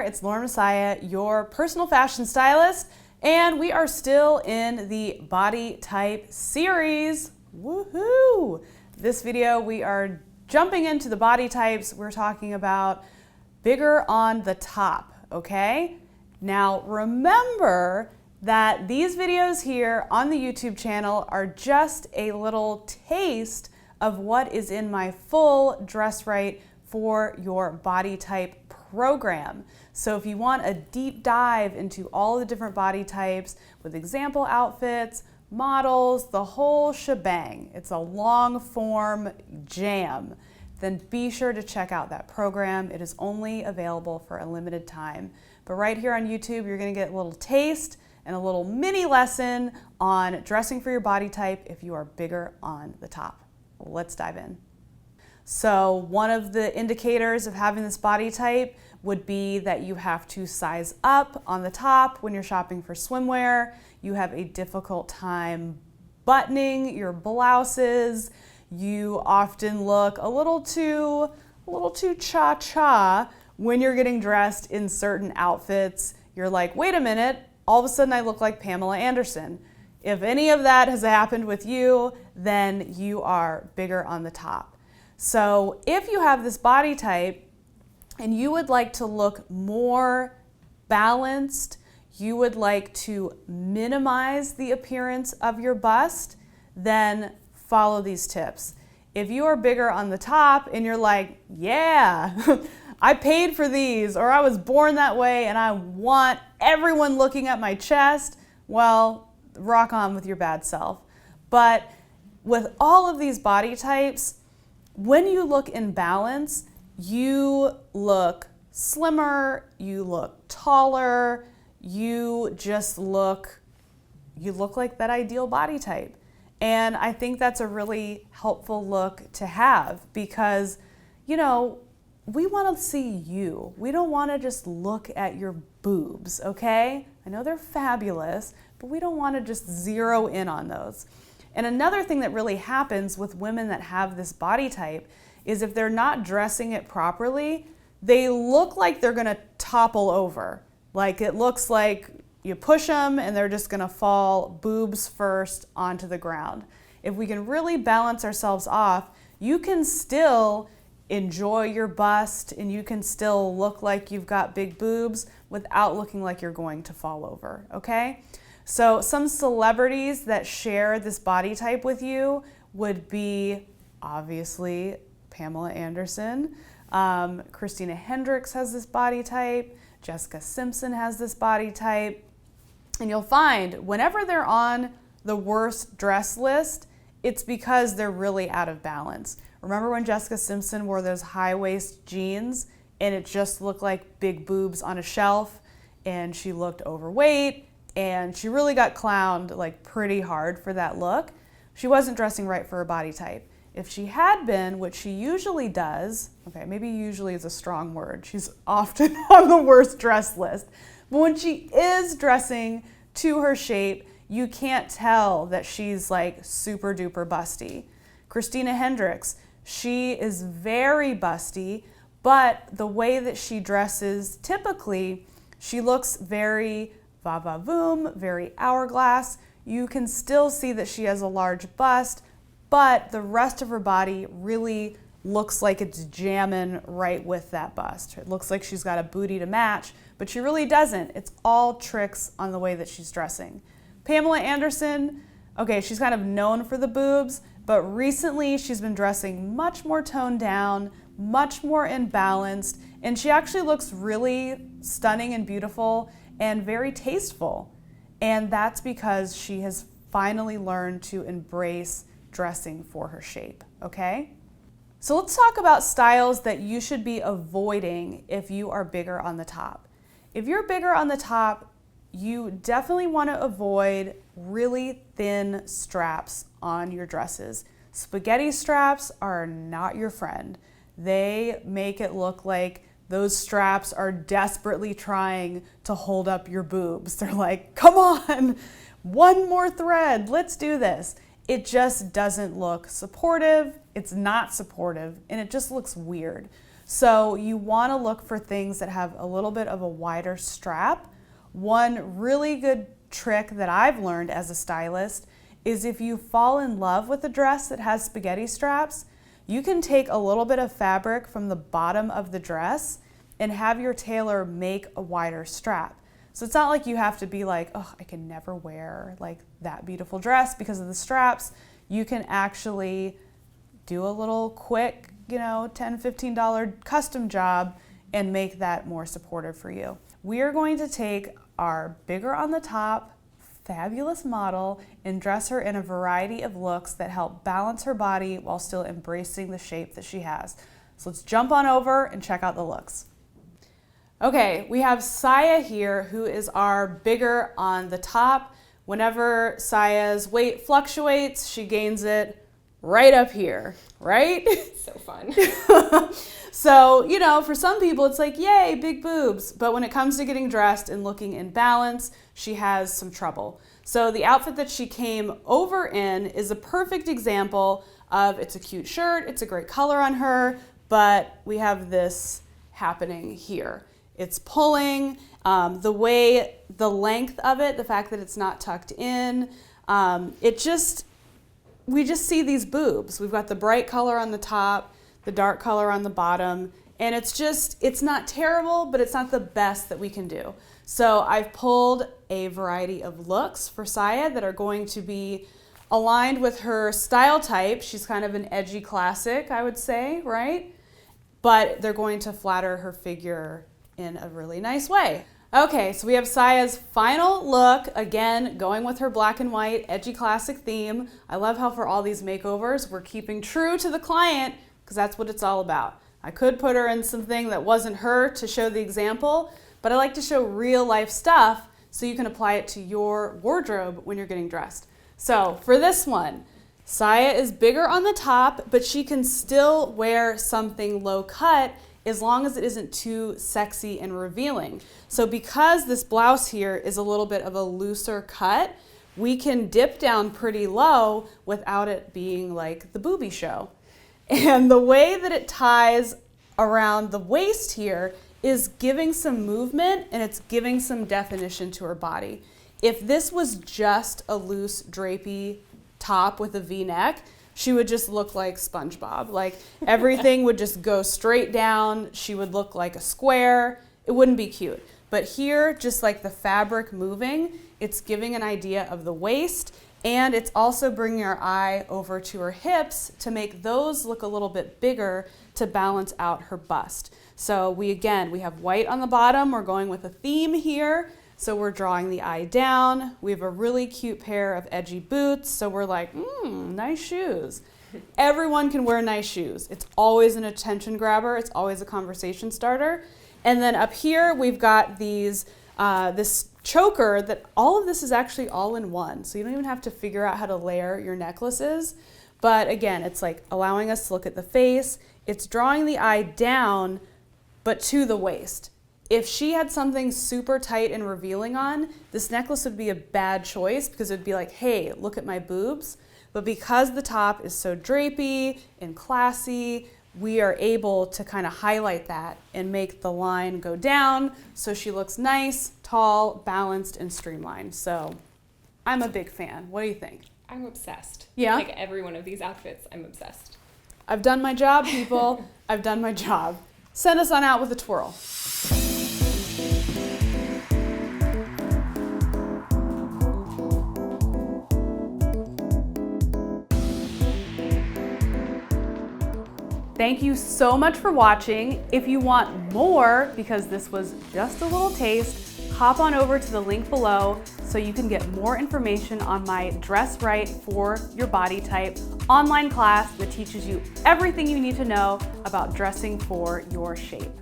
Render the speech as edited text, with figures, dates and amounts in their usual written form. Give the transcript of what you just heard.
it's Lauren Messiah, your personal fashion stylist, and we are still in the body type series. Woohoo! This video, we are jumping into the body types. We're talking about bigger on the top, okay? Now remember that these videos here on the YouTube channel are just a little taste of what is in my full Dress Right for Your Body Type program. So if you want a deep dive into all the different body types with example outfits, models, the whole shebang, it's a long form jam, then be sure to check out that program. It is only available for a limited time. But right here on YouTube, you're gonna get a little taste and a little mini lesson on dressing for your body type if you are bigger on the top. Let's dive in. So one of the indicators of having this body type would be that you have to size up on the top when you're shopping for swimwear. You have a difficult time buttoning your blouses. You often look a little too cha-cha when you're getting dressed in certain outfits. You're like, wait a minute, all of a sudden I look like Pamela Anderson. If any of that has happened with you, then you are bigger on the top. So if you have this body type and you would like to look more balanced, you would like to minimize the appearance of your bust, then follow these tips. If you are bigger on the top and you're like, yeah, I paid for these, or I was born that way and I want everyone looking at my chest, well, rock on with your bad self. But with all of these body types, when you look in balance, you look slimmer, you look taller, you look like that ideal body type. And I think that's a really helpful look to have because, you know, we want to see you. We don't want to just look at your boobs, okay? I know they're fabulous, but we don't want to just zero in on those. And another thing that really happens with women that have this body type is if they're not dressing it properly, they look like they're gonna topple over. Like it looks like you push them and they're just gonna fall boobs first onto the ground. If we can really balance ourselves off, you can still enjoy your bust and you can still look like you've got big boobs without looking like you're going to fall over, okay? So some celebrities that share this body type with you would be obviously Pamela Anderson, Christina Hendricks has this body type, Jessica Simpson has this body type, and you'll find whenever they're on the worst dress list, it's because they're really out of balance. Remember when Jessica Simpson wore those high-waist jeans and it just looked like big boobs on a shelf and she looked overweight and she really got clowned like pretty hard for that look? She wasn't dressing right for her body type. If she had been, which she usually does, okay, maybe usually is a strong word. She's often on the worst dress list. But when she is dressing to her shape, you can't tell that she's like super duper busty. Christina Hendricks, she is very busty, but the way that she dresses, typically, she looks very va-va-voom, very hourglass. You can still see that she has a large bust, but the rest of her body really looks like it's jamming right with that bust. It looks like she's got a booty to match, but she really doesn't. It's all tricks on the way that she's dressing. Pamela Anderson, okay, she's kind of known for the boobs, but recently she's been dressing much more toned down, much more imbalanced, and she actually looks really stunning and beautiful and very tasteful. And that's because she has finally learned to embrace dressing for her shape, okay? So let's talk about styles that you should be avoiding if you are bigger on the top. If you're bigger on the top, you definitely want to avoid really thin straps on your dresses. Spaghetti straps are not your friend. They make it look like those straps are desperately trying to hold up your boobs. They're like, come on, one more thread, let's do this. It just doesn't look supportive, it's not supportive, and it just looks weird. So you want to look for things that have a little bit of a wider strap. One really good trick that I've learned as a stylist is if you fall in love with a dress that has spaghetti straps, you can take a little bit of fabric from the bottom of the dress and have your tailor make a wider strap. So it's not like you have to be like, oh, I can never wear like that beautiful dress because of the straps. You can actually do a little quick, $10, $15 custom job and make that more supportive for you. We are going to take our bigger on the top, fabulous model and dress her in a variety of looks that help balance her body while still embracing the shape that she has. So let's jump on over and check out the looks. Okay, we have Saya here, who is our bigger on the top. Whenever Saya's weight fluctuates, she gains it right up here, right? So fun. So, for some people it's like, yay, big boobs. But when it comes to getting dressed and looking in balance, she has some trouble. So the outfit that she came over in is a perfect example of, it's a cute shirt, it's a great color on her, but we have this happening here. It's pulling, the length of it, the fact that it's not tucked in, we just see these boobs. We've got the bright color on the top, the dark color on the bottom, and it's not terrible, but it's not the best that we can do. So I've pulled a variety of looks for Saya that are going to be aligned with her style type. She's kind of an edgy classic, I would say, right? But they're going to flatter her figure in a really nice way. Okay, so we have Saya's final look, again, going with her black and white edgy classic theme. I love how for all these makeovers, we're keeping true to the client because that's what it's all about. I could put her in something that wasn't her to show the example, but I like to show real life stuff so you can apply it to your wardrobe when you're getting dressed. So for this one, Saya is bigger on the top, but she can still wear something low cut as long as it isn't too sexy and revealing. So because this blouse here is a little bit of a looser cut, we can dip down pretty low without it being like the boobie show. And the way that it ties around the waist here is giving some movement and it's giving some definition to her body. If this was just a loose drapey top with a V-neck, she would just look like SpongeBob. Like everything would just go straight down. She would look like a square. It wouldn't be cute. But here, just like the fabric moving, it's giving an idea of the waist, and it's also bringing our eye over to her hips to make those look a little bit bigger to balance out her bust. So we have white on the bottom. We're going with a theme here. So we're drawing the eye down. We have a really cute pair of edgy boots. So we're like, nice shoes. Everyone can wear nice shoes. It's always an attention grabber. It's always a conversation starter. And then up here, we've got these, this choker that all of this is actually all in one. So you don't even have to figure out how to layer your necklaces. But again, it's like allowing us to look at the face. It's drawing the eye down, but to the waist. If she had something super tight and revealing on, this necklace would be a bad choice because it'd be like, hey, look at my boobs. But because the top is so drapey and classy, we are able to kind of highlight that and make the line go down so she looks nice, tall, balanced, and streamlined. So I'm a big fan. What do you think? I'm obsessed. Yeah? Like every one of these outfits, I'm obsessed. I've done my job, people. I've done my job. Send us on out with a twirl. Thank you so much for watching. If you want more, because this was just a little taste, hop on over to the link below so you can get more information on my Dress Right for Your Body Type online class that teaches you everything you need to know about dressing for your shape.